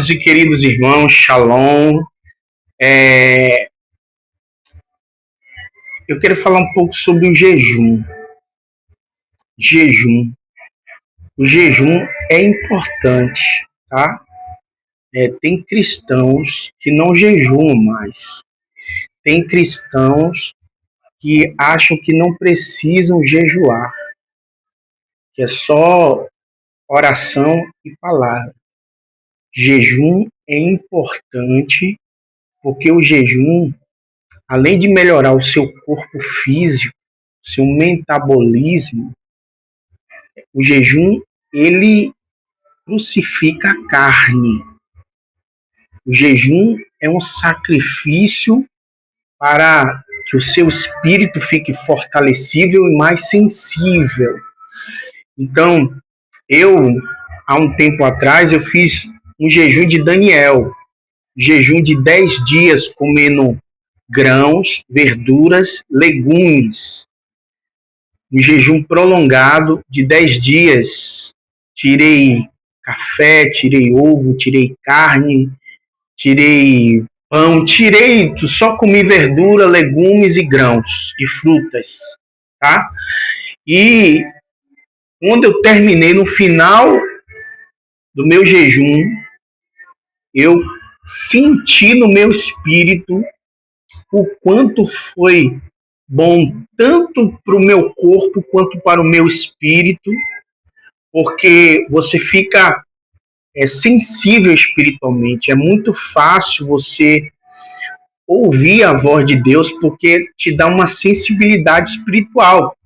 Amados e queridos irmãos, Shalom. Eu quero falar um pouco sobre o jejum. Jejum. O jejum é importante, tá? Tem cristãos que não jejuam mais. Tem cristãos que acham que não precisam jejuar, que é só oração e palavra. Jejum é importante porque o jejum, além de melhorar o seu corpo físico, seu metabolismo, o jejum, ele crucifica a carne. O jejum é um sacrifício para que o seu espírito fique fortalecível e mais sensível. Então, há um tempo atrás, eu fiz um jejum de Daniel, jejum de 10 dias comendo grãos, verduras, legumes. Um jejum prolongado de 10 dias. Tirei café, tirei ovo, tirei carne, tirei pão, só comi verdura, legumes e grãos e frutas, tá? E quando eu terminei, no final do meu jejum, eu senti no meu espírito o quanto foi bom, tanto para o meu corpo quanto para o meu espírito, porque você fica sensível espiritualmente. É muito fácil você ouvir a voz de Deus, porque te dá uma sensibilidade espiritual.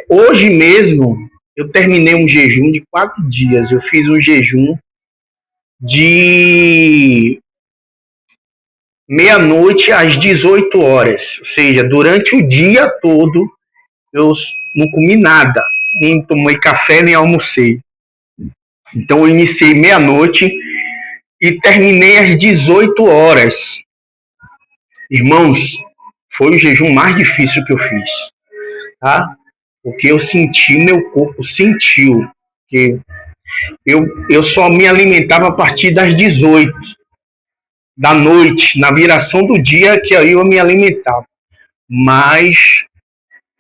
Hoje mesmo, eu terminei um jejum de 4 dias. Eu fiz um jejum de meia-noite às 18 horas. Ou seja, durante o dia todo, eu não comi nada. Nem tomei café, nem almocei. Então, eu iniciei meia-noite e terminei às 18 horas. Irmãos, foi o jejum mais difícil que eu fiz, tá? Porque eu senti, meu corpo sentiu, que eu só me alimentava a partir das 18 da noite, na viração do dia, que aí eu me alimentava. Mas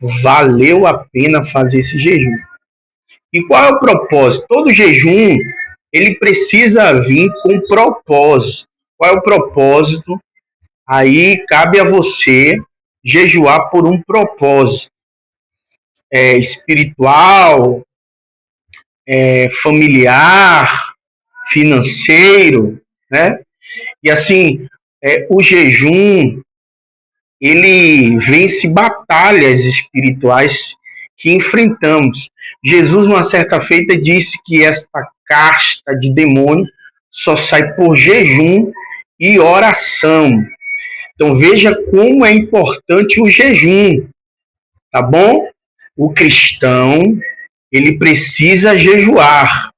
valeu a pena fazer esse jejum. E qual é o propósito? Todo jejum, ele precisa vir com propósito. Qual é o propósito? Aí cabe a você jejuar por um propósito espiritual, familiar, financeiro, né? E assim, o jejum, ele vence batalhas espirituais que enfrentamos. Jesus, uma certa feita, disse que esta casta de demônio só sai por jejum e oração. Então veja como é importante o jejum, tá bom? O cristão, ele precisa jejuar.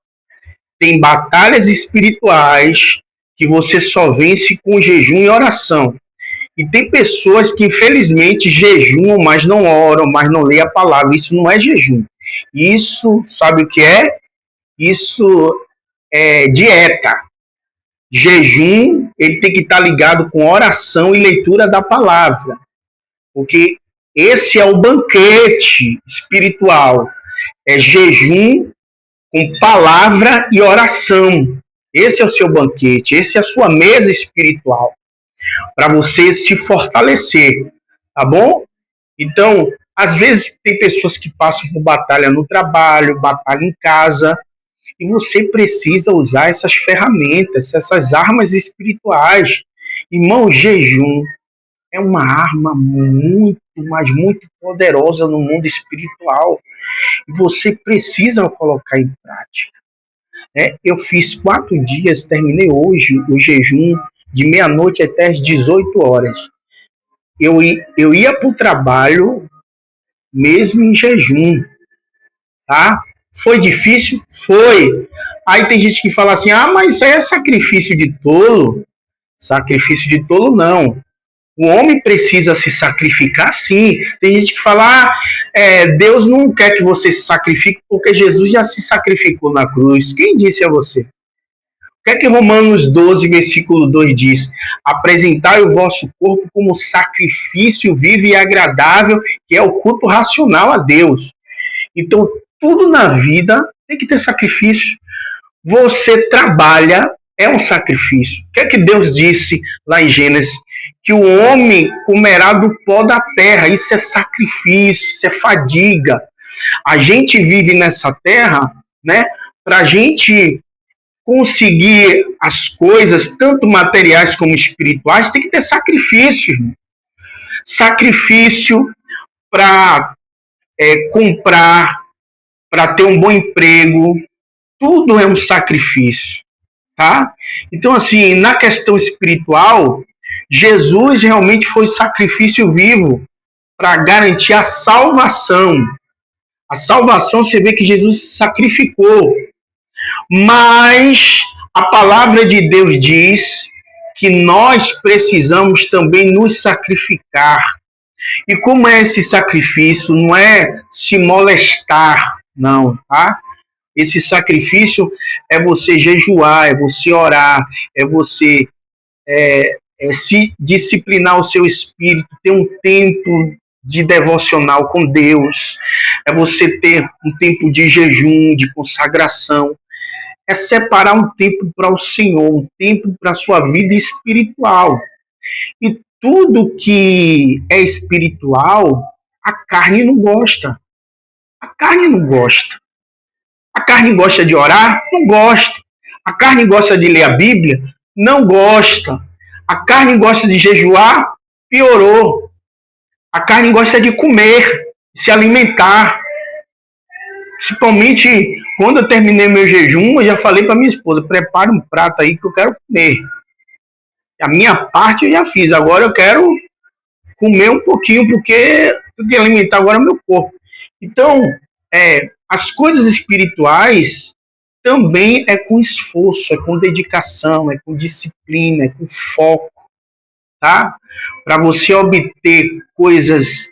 Tem batalhas espirituais que você só vence com jejum e oração. E tem pessoas que, infelizmente, jejuam, mas não oram, mas não leem a palavra. Isso não é jejum. Isso, sabe o que é? Isso é dieta. Jejum, ele tem que estar ligado com oração e leitura da palavra. Porque esse é o banquete espiritual. É jejum com palavra e oração. Esse é o seu banquete, esse é a sua mesa espiritual, para você se fortalecer, tá bom? Então, às vezes tem pessoas que passam por batalha no trabalho, batalha em casa, e você precisa usar essas ferramentas, essas armas espirituais. Irmão, jejum é uma arma muito, mas muito poderosa no mundo espiritual. E você precisa colocar em prática. Eu fiz 4 dias, terminei hoje o jejum de meia-noite até as 18 horas. Eu ia para o trabalho mesmo em jejum, tá? Foi difícil? Foi. Aí tem gente que fala assim, mas isso aí é sacrifício de tolo. Sacrifício de tolo não. O homem precisa se sacrificar, sim. Tem gente que fala, Deus não quer que você se sacrifique porque Jesus já se sacrificou na cruz. Quem disse a você? que é que Romanos 12, versículo 2 diz? Apresentai o vosso corpo como sacrifício vivo e agradável, que é o culto racional a Deus. Então, tudo na vida tem que ter sacrifício. Você trabalha, é um sacrifício. O que é que Deus disse lá em Gênesis? Que o homem comerá do pó da terra. Isso é sacrifício, isso é fadiga. A gente vive nessa terra, né, para a gente conseguir as coisas, tanto materiais como espirituais, tem que ter sacrifício. Irmão. Sacrifício para comprar, para ter um bom emprego, tudo é um sacrifício, tá? Então, assim, na questão espiritual, Jesus realmente foi sacrifício vivo para garantir a salvação. A salvação, você vê que Jesus se sacrificou. Mas a palavra de Deus diz que nós precisamos também nos sacrificar. E como é esse sacrifício? Não é se molestar, não, tá? Esse sacrifício é você jejuar, é você orar, é você se disciplinar o seu espírito, ter um tempo de devocional com Deus, é você ter um tempo de jejum, de consagração, é separar um tempo para o Senhor, um tempo para a sua vida espiritual. E tudo que é espiritual, a carne não gosta. A carne não gosta. A carne gosta de orar? Não gosta. A carne gosta de ler a Bíblia? Não gosta. A carne gosta de jejuar? Piorou. A carne gosta de comer, se alimentar. Principalmente quando eu terminei meu jejum, eu já falei para minha esposa, prepara um prato aí que eu quero comer. A minha parte eu já fiz, agora eu quero comer um pouquinho, porque eu tenho que alimentar agora meu corpo. Então, as coisas espirituais também é com esforço, é com dedicação, é com disciplina, é com foco, tá? Para você obter coisas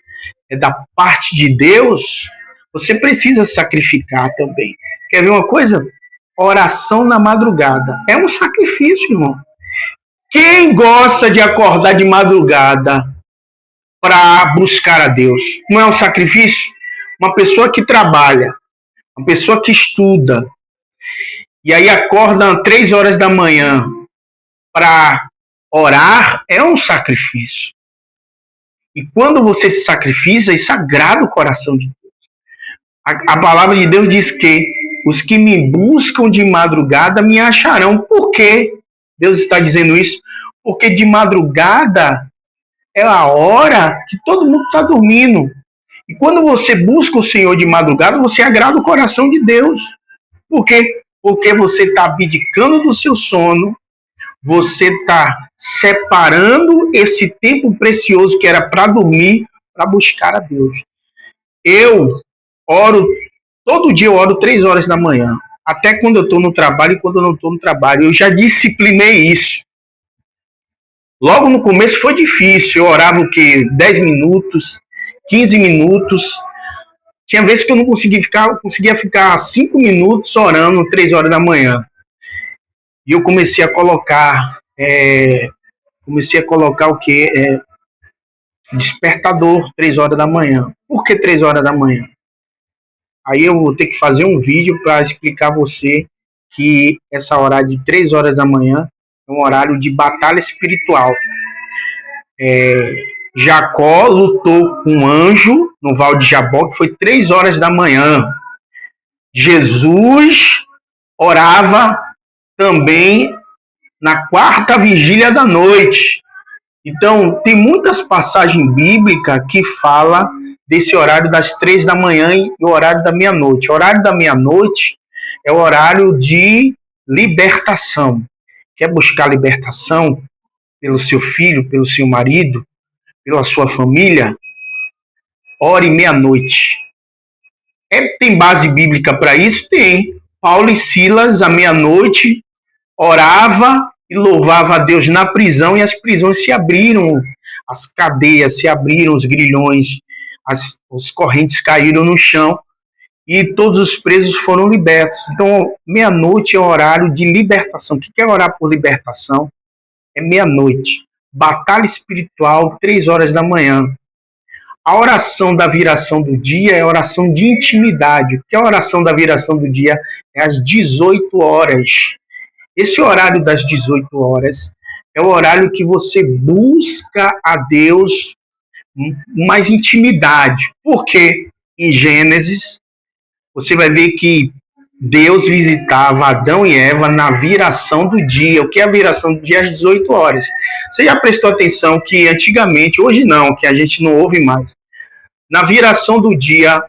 da parte de Deus, você precisa sacrificar também. Quer ver uma coisa? Oração na madrugada. É um sacrifício, irmão. Quem gosta de acordar de madrugada para buscar a Deus? Não é um sacrifício? Uma pessoa que trabalha, uma pessoa que estuda, e aí acorda 3 horas da manhã para orar, é um sacrifício. E quando você se sacrifica, isso agrada o coração de Deus. A palavra de Deus diz que os que me buscam de madrugada me acharão. Por que Deus está dizendo isso? Porque de madrugada é a hora que todo mundo está dormindo. E quando você busca o Senhor de madrugada, você agrada o coração de Deus. Por quê? Porque você está abdicando do seu sono, você está separando esse tempo precioso que era para dormir, para buscar a Deus. Eu oro, todo dia eu oro 3 horas da manhã, até quando eu estou no trabalho e quando eu não estou no trabalho. Eu já disciplinei isso. Logo no começo foi difícil, eu orava o quê? 10 minutos, 15 minutos. Tinha vezes que eu não conseguia ficar 5 minutos orando 3 horas da manhã. E eu comecei a colocar o quê? Despertador, 3 horas da manhã. Por que 3 horas da manhã? Aí eu vou ter que fazer um vídeo para explicar a você que essa hora de 3 horas da manhã é um horário de batalha espiritual. Jacó lutou com um anjo no Val de Jabó, que foi 3 horas da manhã. Jesus orava também na 4ª vigília da noite. Então, tem muitas passagens bíblicas que falam desse horário das 3 da manhã e o horário da meia-noite. O horário da meia-noite é o horário de libertação. Quer buscar libertação pelo seu filho, pelo seu marido, pela sua família? Ore meia-noite. Tem base bíblica para isso? Tem. Paulo e Silas, à meia-noite, orava e louvava a Deus na prisão, e as prisões se abriram, as cadeias se abriram, os grilhões, as correntes caíram no chão, e todos os presos foram libertos. Então, meia-noite é o horário de libertação. O que é orar por libertação? É meia-noite. Batalha espiritual, 3 horas da manhã. A oração da viração do dia é a oração de intimidade. O que é a oração da viração do dia? É às 18 horas. Esse horário das 18 horas é o horário que você busca a Deus mais intimidade. Porque em Gênesis, você vai ver que Deus visitava Adão e Eva na viração do dia. O que é a viração do dia? Às 18 horas. Você já prestou atenção que antigamente, hoje não, que a gente não ouve mais, na viração do dia,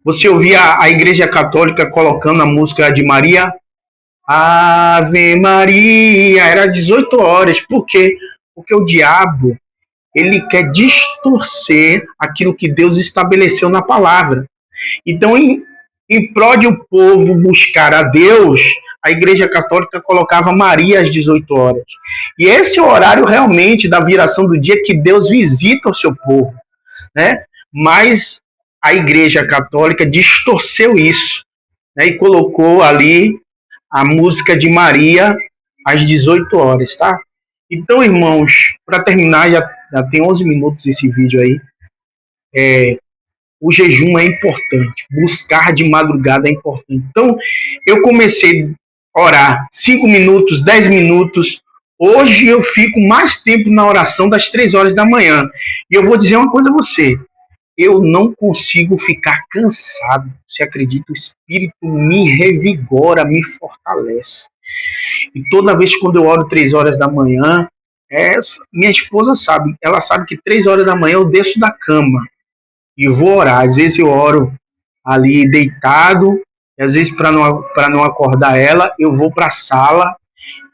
você ouvia a Igreja Católica colocando a música de Maria? Ave Maria, era 18 horas. Por quê? Porque o diabo, ele quer distorcer aquilo que Deus estabeleceu na palavra. Então, em prol de o povo buscar a Deus, a Igreja Católica colocava Maria às 18 horas. E esse é o horário realmente da viração do dia que Deus visita o seu povo, né? Mas a Igreja Católica distorceu isso, né? E colocou ali a música de Maria às 18 horas, tá? Então, irmãos, para terminar, já tem 11 minutos esse vídeo aí. O jejum é importante, buscar de madrugada é importante. Então, eu comecei a orar 5 minutos, 10 minutos. Hoje eu fico mais tempo na oração das 3 horas da manhã. E eu vou dizer uma coisa a você. Eu não consigo ficar cansado. Você acredita? O Espírito me revigora, me fortalece. E toda vez quando eu oro 3 horas da manhã, minha esposa sabe, ela sabe que 3 horas da manhã eu desço da cama e vou orar. Às vezes eu oro ali deitado, e às vezes para não acordar ela, eu vou para a sala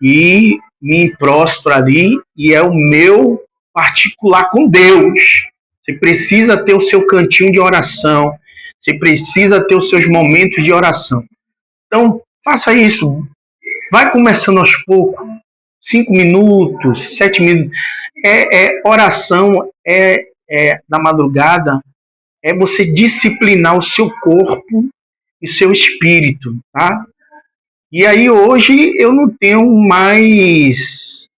e me prostro ali, e é o meu particular com Deus. Você precisa ter o seu cantinho de oração, você precisa ter os seus momentos de oração. Então, faça isso. Vai começando aos poucos, 5 minutos, 7 minutos. Oração na madrugada, é você disciplinar o seu corpo e seu espírito, tá? E aí hoje eu não tenho mais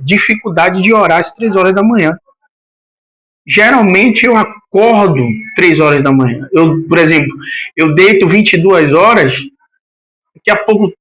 dificuldade de orar às 3 horas da manhã. Geralmente eu acordo 3 horas da manhã. Por exemplo, eu deito 22 horas, daqui a pouco